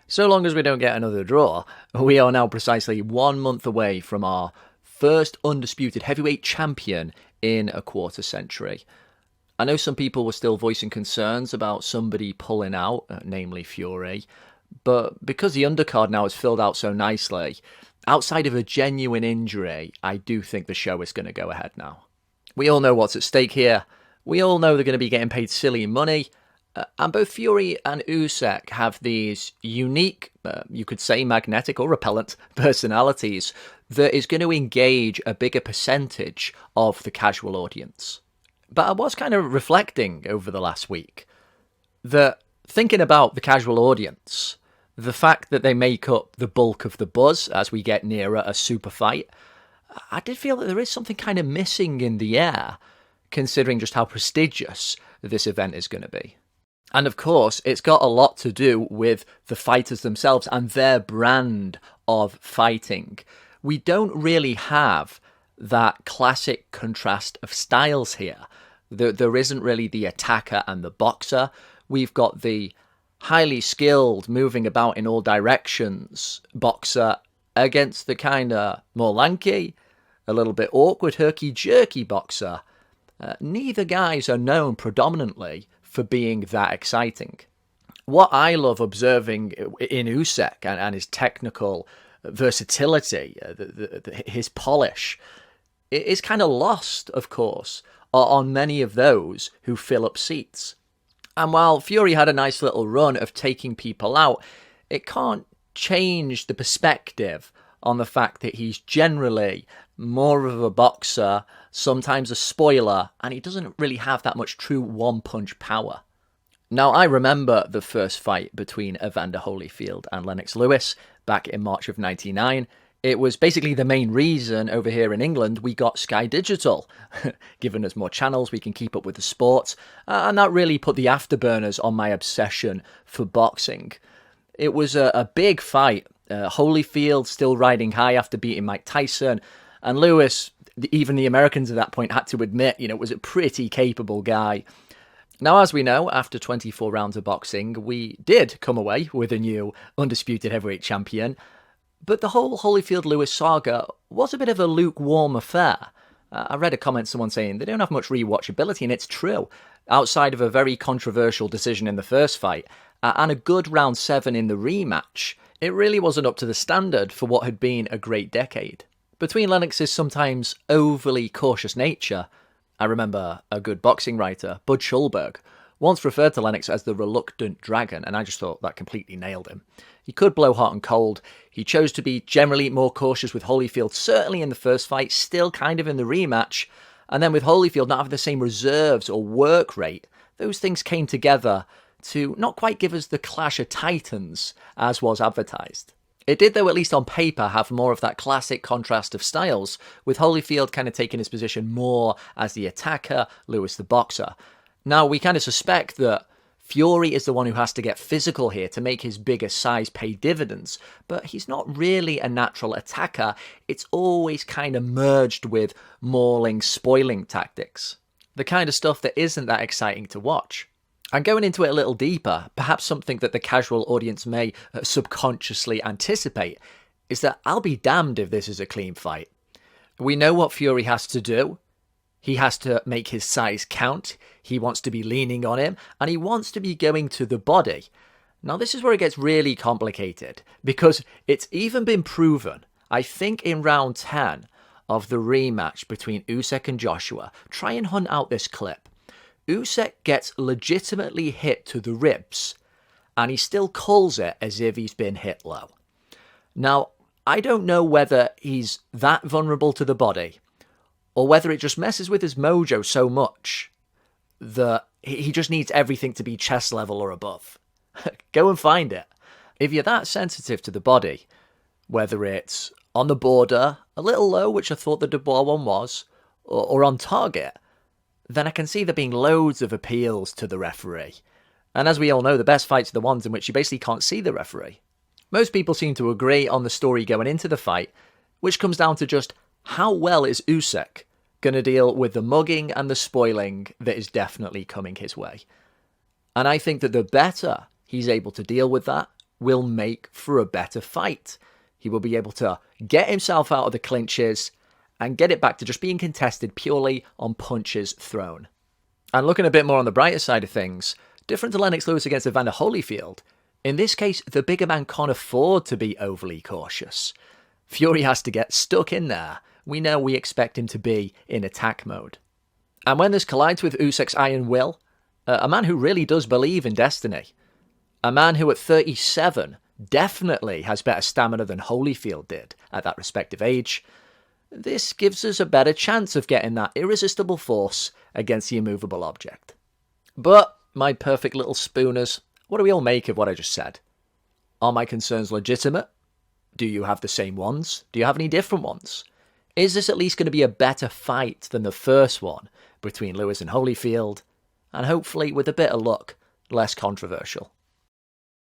So long as we don't get another draw, we are now precisely 1 month away from our first undisputed heavyweight champion in a quarter century. I know some people were still voicing concerns about somebody pulling out, namely Fury, but because the undercard now is filled out so nicely, outside of a genuine injury, I do think the show is going to go ahead now. We all know what's at stake here. We all know they're going to be getting paid silly money. And both Fury and Usyk have these unique, you could say magnetic or repellent personalities that is going to engage a bigger percentage of the casual audience. But I was kind of reflecting over the last week that thinking about the casual audience, the fact that they make up the bulk of the buzz as we get nearer a super fight, I did feel that there is something kind of missing in the air, considering just how prestigious this event is going to be. And of course, it's got a lot to do with the fighters themselves and their brand of fighting. We don't really have that classic contrast of styles here. There isn't really the attacker and the boxer. We've got the highly skilled, moving about in all directions boxer against the kind of more lanky, a little bit awkward, herky-jerky boxer. Neither guys are known predominantly for being that exciting. What I love observing in Usyk and his technical versatility, his polish, is kind of lost, of course, on many of those who fill up seats. And while Fury had a nice little run of taking people out, it can't change the perspective on the fact that he's generally more of a boxer, sometimes a spoiler, and he doesn't really have that much true one-punch power. Now, I remember the first fight between Evander Holyfield and Lennox Lewis back in March of '99. It was basically the main reason over here in England we got Sky Digital. Giving us more channels, we can keep up with the sport, and that really put the afterburners on my obsession for boxing. It was a big fight. Holyfield still riding high after beating Mike Tyson, and Lewis, even the Americans at that point had to admit, was a pretty capable guy. Now, as we know, after 24 rounds of boxing, we did come away with a new undisputed heavyweight champion, but the whole Holyfield-Lewis saga was a bit of a lukewarm affair. I read a comment, someone saying they don't have much rewatchability, and it's true. Outside of a very controversial decision in the first fight, and a good round 7 in the rematch, it really wasn't up to the standard for what had been a great decade. Between Lennox's sometimes overly cautious nature, I remember a good boxing writer, Bud Schulberg, once referred to Lennox as the reluctant dragon, and I just thought that completely nailed him. He could blow hot and cold. He chose to be generally more cautious with Holyfield, certainly in the first fight, still kind of in the rematch, and then with Holyfield not having the same reserves or work rate, those things came together to not quite give us the clash of titans as was advertised. It did, though, at least on paper, have more of that classic contrast of styles, with Holyfield kind of taking his position more as the attacker, Lewis the boxer. Now, we kind of suspect that Fury is the one who has to get physical here to make his bigger size pay dividends, but he's not really a natural attacker. It's always kind of merged with mauling, spoiling tactics. The kind of stuff that isn't that exciting to watch. And going into it a little deeper, perhaps something that the casual audience may subconsciously anticipate, is that I'll be damned if this is a clean fight. We know what Fury has to do. He has to make his size count. He wants to be leaning on him, and he wants to be going to the body. Now, this is where it gets really complicated, because it's even been proven, I think in round 10 of the rematch between Usyk and Joshua. Try and hunt out this clip. Usyk gets legitimately hit to the ribs, and he still calls it as if he's been hit low. Now, I don't know whether he's that vulnerable to the body, or whether it just messes with his mojo so much that he just needs everything to be chest level or above. Go and find it. If you're that sensitive to the body, whether it's on the border, a little low, which I thought the Dubois one was, or on target, then I can see there being loads of appeals to the referee. And as we all know, the best fights are the ones in which you basically can't see the referee. Most people seem to agree on the story going into the fight, which comes down to just how well is Usyk going to deal with the mugging and the spoiling that is definitely coming his way. And I think that the better he's able to deal with that, will make for a better fight. He will be able to get himself out of the clinches and get it back to just being contested purely on punches thrown. And looking a bit more on the brighter side of things, different to Lennox Lewis against Evander Holyfield, in this case, the bigger man can't afford to be overly cautious. Fury has to get stuck in there. We know we expect him to be in attack mode. And when this collides with Usyk's iron will, a man who really does believe in destiny, a man who at 37 definitely has better stamina than Holyfield did at that respective age, this gives us a better chance of getting that irresistible force against the immovable object. But, my perfect little spooners, what do we all make of what I just said? Are my concerns legitimate? Do you have the same ones? Do you have any different ones? Is this at least going to be a better fight than the first one between Lewis and Holyfield? And hopefully, with a bit of luck, less controversial.